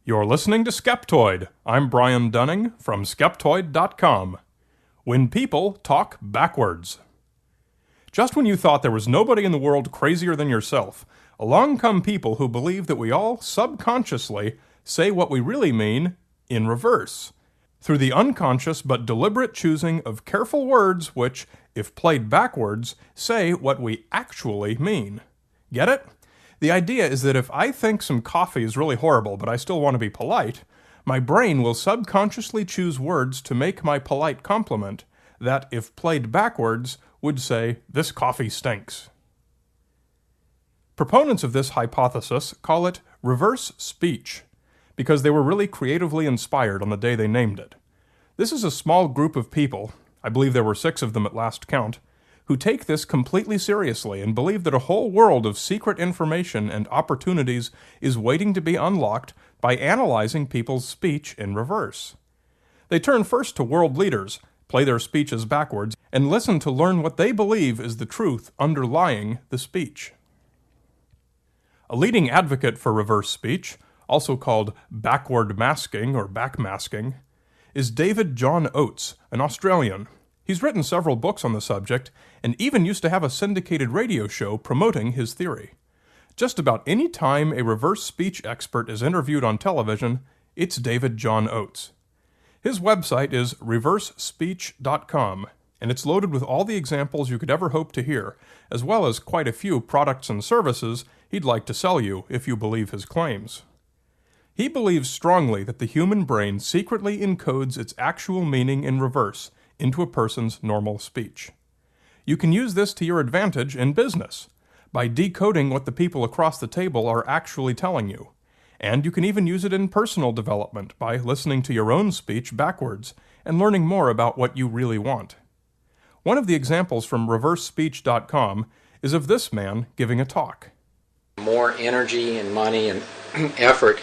You're listening to Skeptoid. I'm Brian Dunning from Skeptoid.com. When people talk backwards. Just when you thought there was nobody in the world crazier than yourself, along come people who believe that we all subconsciously say what we really mean in reverse, through the unconscious but deliberate choosing of careful words which, if played backwards, say what we actually mean. Get it? The idea is that if I think some coffee is really horrible but I still want to be polite, my brain will subconsciously choose words to make my polite compliment that, if played backwards, would say, "This coffee stinks." Proponents of this hypothesis call it reverse speech, because they were really creatively inspired on the day they named it. This is a small group of people, I believe there were 6 of them at last count, who take this completely seriously and believe that a whole world of secret information and opportunities is waiting to be unlocked by analyzing people's speech in reverse. They turn first to world leaders, play their speeches backwards, and listen to learn what they believe is the truth underlying the speech. A leading advocate for reverse speech, also called backward masking or backmasking, is David John Oates, an Australian. He's written several books on the subject, and even used to have a syndicated radio show promoting his theory. Just about any time a reverse speech expert is interviewed on television, it's David John Oates. His website is reversespeech.com, and it's loaded with all the examples you could ever hope to hear, as well as quite a few products and services he'd like to sell you if you believe his claims. He believes strongly that the human brain secretly encodes its actual meaning in reverse into a person's normal speech. You can use this to your advantage in business, by decoding what the people across the table are actually telling you. And you can even use it in personal development by listening to your own speech backwards and learning more about what you really want. One of the examples from reversespeech.com is of this man giving a talk. More energy and money and effort.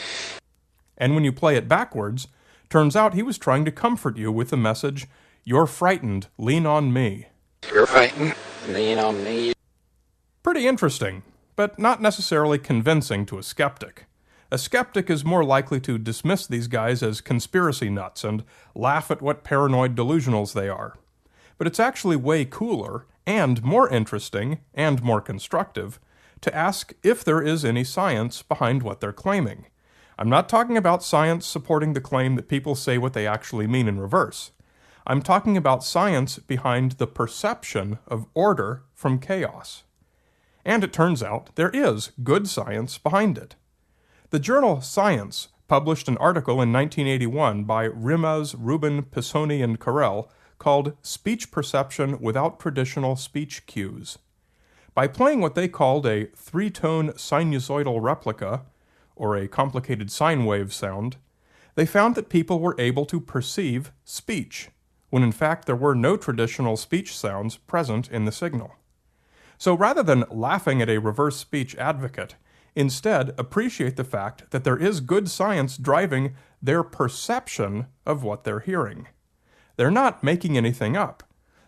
And when you play it backwards, turns out he was trying to comfort you with the message, "You're frightened, lean on me." You're frightened, lean on me. Pretty interesting, but not necessarily convincing to a skeptic. A skeptic is more likely to dismiss these guys as conspiracy nuts and laugh at what paranoid delusionals they are. But it's actually way cooler, and more interesting, and more constructive, to ask if there is any science behind what they're claiming. I'm not talking about science supporting the claim that people say what they actually mean in reverse. I'm talking about science behind the perception of order from chaos. And it turns out there is good science behind it. The journal Science published an article in 1981 by Rimaz, Rubin, Pisoni, and Carell called Speech Perception Without Traditional Speech Cues. By playing what they called a 3-tone sinusoidal replica, or a complicated sine wave sound, they found that people were able to perceive speech, when in fact there were no traditional speech sounds present in the signal. So rather than laughing at a reverse speech advocate, instead appreciate the fact that there is good science driving their perception of what they're hearing. They're not making anything up.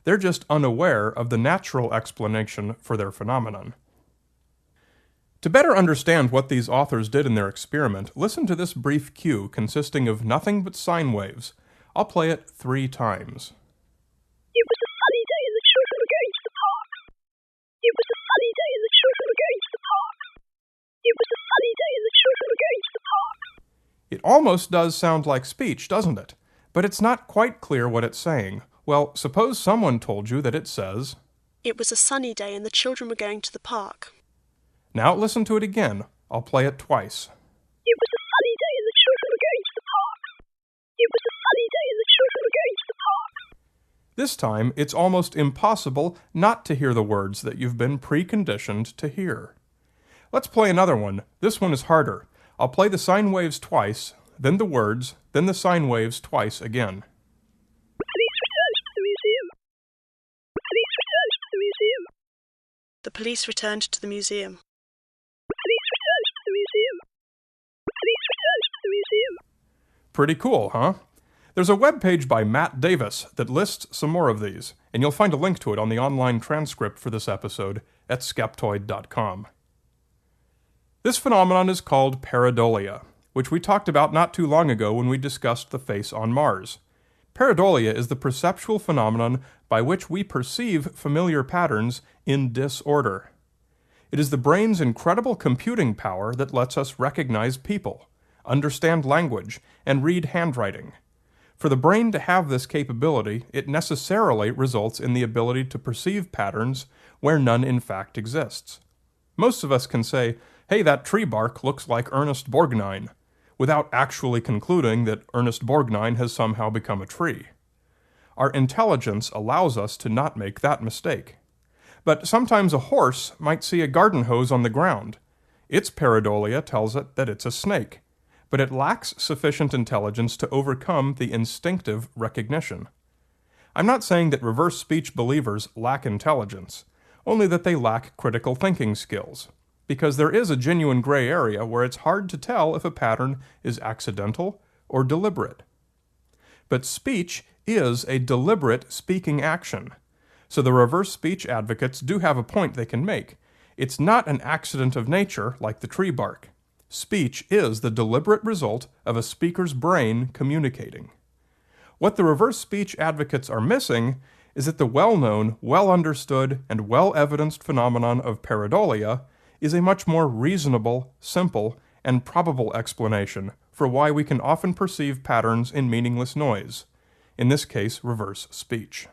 They're just unaware of the natural explanation for their phenomenon. To better understand what these authors did in their experiment, listen to this brief cue consisting of nothing but sine waves. I'll play it 3 times. It was a sunny day and the children were going to the park. It was a sunny day and the children were going to the park. It was a sunny day and the children were going to the park. It almost does sound like speech, doesn't it? But it's not quite clear what it's saying. Well, suppose someone told you that it says, "It was a sunny day and the children were going to the park." Now listen to it again. I'll play it twice. It was a sunny day and the children were going to the park. It was a sunny day and the children were going to the park. This time, it's almost impossible not to hear the words that you've been preconditioned to hear. Let's play another one. This one is harder. I'll play the sine waves twice, then the words, then the sine waves twice again. Police returned to the museum. Police returned to the museum. The police returned to the museum. Police returned to the museum. Police returned to the museum. Pretty cool, huh? There's a webpage by Matt Davis that lists some more of these, and you'll find a link to it on the online transcript for this episode at Skeptoid.com. This phenomenon is called Pareidolia, which we talked about not too long ago when we discussed the face on Mars. Pareidolia is the perceptual phenomenon by which we perceive familiar patterns in disorder. It is the brain's incredible computing power that lets us recognize people, understand language, and read handwriting. For the brain to have this capability, it necessarily results in the ability to perceive patterns where none in fact exists. Most of us can say, hey, that tree bark looks like Ernest Borgnine, without actually concluding that Ernest Borgnine has somehow become a tree. Our intelligence allows us to not make that mistake. But sometimes a horse might see a garden hose on the ground. Its pareidolia tells it that it's a snake, but it lacks sufficient intelligence to overcome the instinctive recognition. I'm not saying that reverse speech believers lack intelligence, only that they lack critical thinking skills, because there is a genuine gray area where it's hard to tell if a pattern is accidental or deliberate. But speech is a deliberate speaking action. So the reverse speech advocates do have a point they can make. It's not an accident of nature like the tree bark. Speech is the deliberate result of a speaker's brain communicating. What the reverse speech advocates are missing is that the well-known, well-understood, and well-evidenced phenomenon of pareidolia is a much more reasonable, simple, and probable explanation for why we can often perceive patterns in meaningless noise, in this case reverse speech.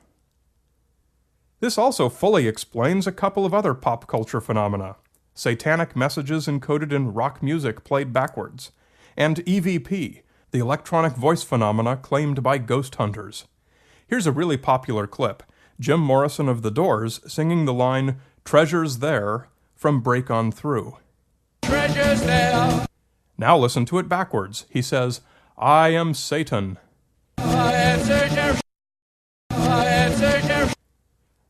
This also fully explains a couple of other pop culture phenomena: satanic messages encoded in rock music played backwards, and EVP, the electronic voice phenomena claimed by ghost hunters. Here's a really popular clip: Jim Morrison of The Doors singing the line, "Treasures There," from Break On Through. Treasures there. Now listen to it backwards. He says, "I am Satan."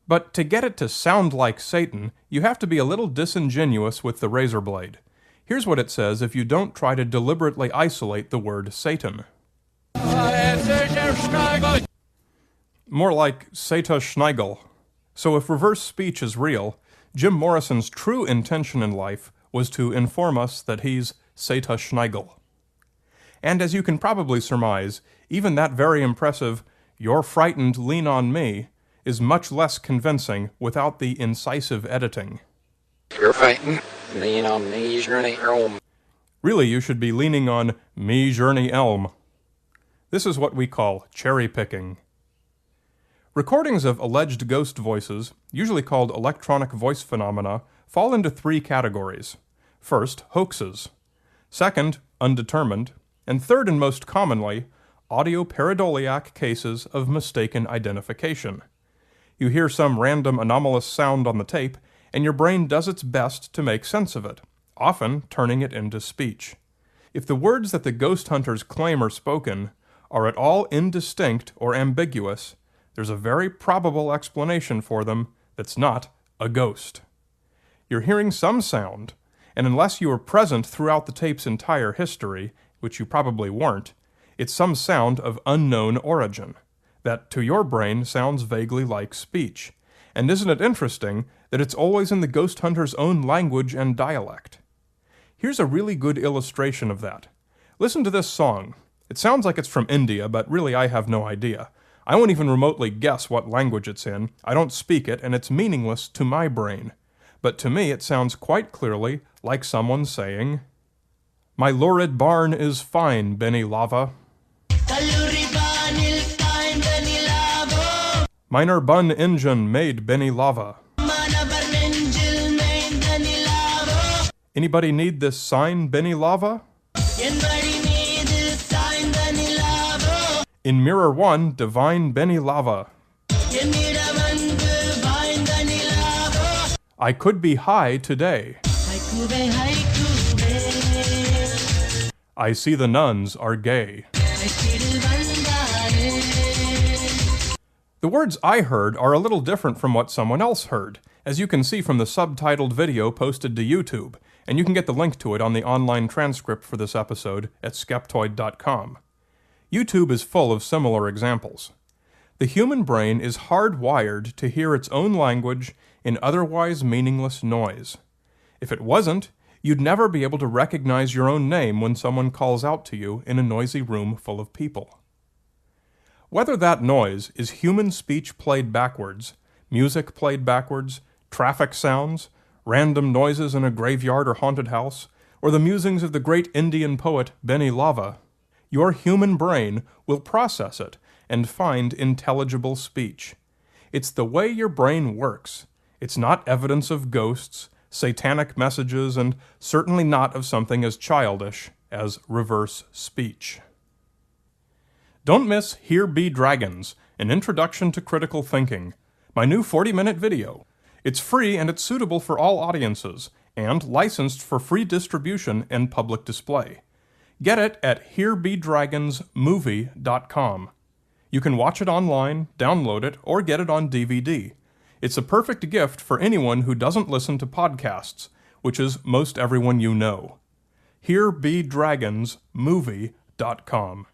But to get it to sound like Satan, you have to be a little disingenuous with the razor blade. Here's what it says if you don't try to deliberately isolate the word Satan. More like Sata Schneigel. So if reverse speech is real, Jim Morrison's true intention in life was to inform us that he's Sata Schneigel. And as you can probably surmise, even that very impressive, "You're frightened, lean on me," is much less convincing without the incisive editing. You're fighting, lean on me, journey elm. Really, you should be leaning on me, journey elm. This is what we call cherry picking. Recordings of alleged ghost voices, usually called electronic voice phenomena, fall into three categories. First, hoaxes. Second, undetermined. And third and most commonly, audio pareidoliac cases of mistaken identification. You hear some random anomalous sound on the tape, and your brain does its best to make sense of it, often turning it into speech. If the words that the ghost hunters claim are spoken are at all indistinct or ambiguous, there's a very probable explanation for them that's not a ghost. You're hearing some sound, and unless you were present throughout the tape's entire history, which you probably weren't, it's some sound of unknown origin that to your brain sounds vaguely like speech. And isn't it interesting that it's always in the ghost hunter's own language and dialect? Here's a really good illustration of that. Listen to this song. It sounds like it's from India, but really I have no idea. I won't even remotely guess what language it's in. I don't speak it, and it's meaningless to my brain. But to me it sounds quite clearly like someone saying, "My lurid barn is fine, Benny Lava. Miner bun engine made Benny Lava. Anybody need this sign, Benny Lava? In Mirror 1, Divine Benny Lava. I could be high today. I see the nuns are gay." The words I heard are a little different from what someone else heard, as you can see from the subtitled video posted to YouTube, and you can get the link to it on the online transcript for this episode at Skeptoid.com. YouTube is full of similar examples. The human brain is hardwired to hear its own language in otherwise meaningless noise. If it wasn't, You'd never be able to recognize your own name when someone calls out to you in a noisy room full of people. Whether that noise is human speech played backwards, music played backwards, traffic sounds, random noises in a graveyard or haunted house, or the musings of the great Indian poet Benny Lava, your human brain will process it and find intelligible speech. It's the way your brain works. It's not evidence of ghosts, satanic messages, and certainly not of something as childish as reverse speech. Don't miss Here Be Dragons, an introduction to critical thinking, my new 40-minute video. It's free and it's suitable for all audiences, and licensed for free distribution and public display. Get it at herebedragonsmovie.com. You can watch it online, download it, or get it on DVD. It's a perfect gift for anyone who doesn't listen to podcasts, which is most everyone you know. herebedragonsmovie.com.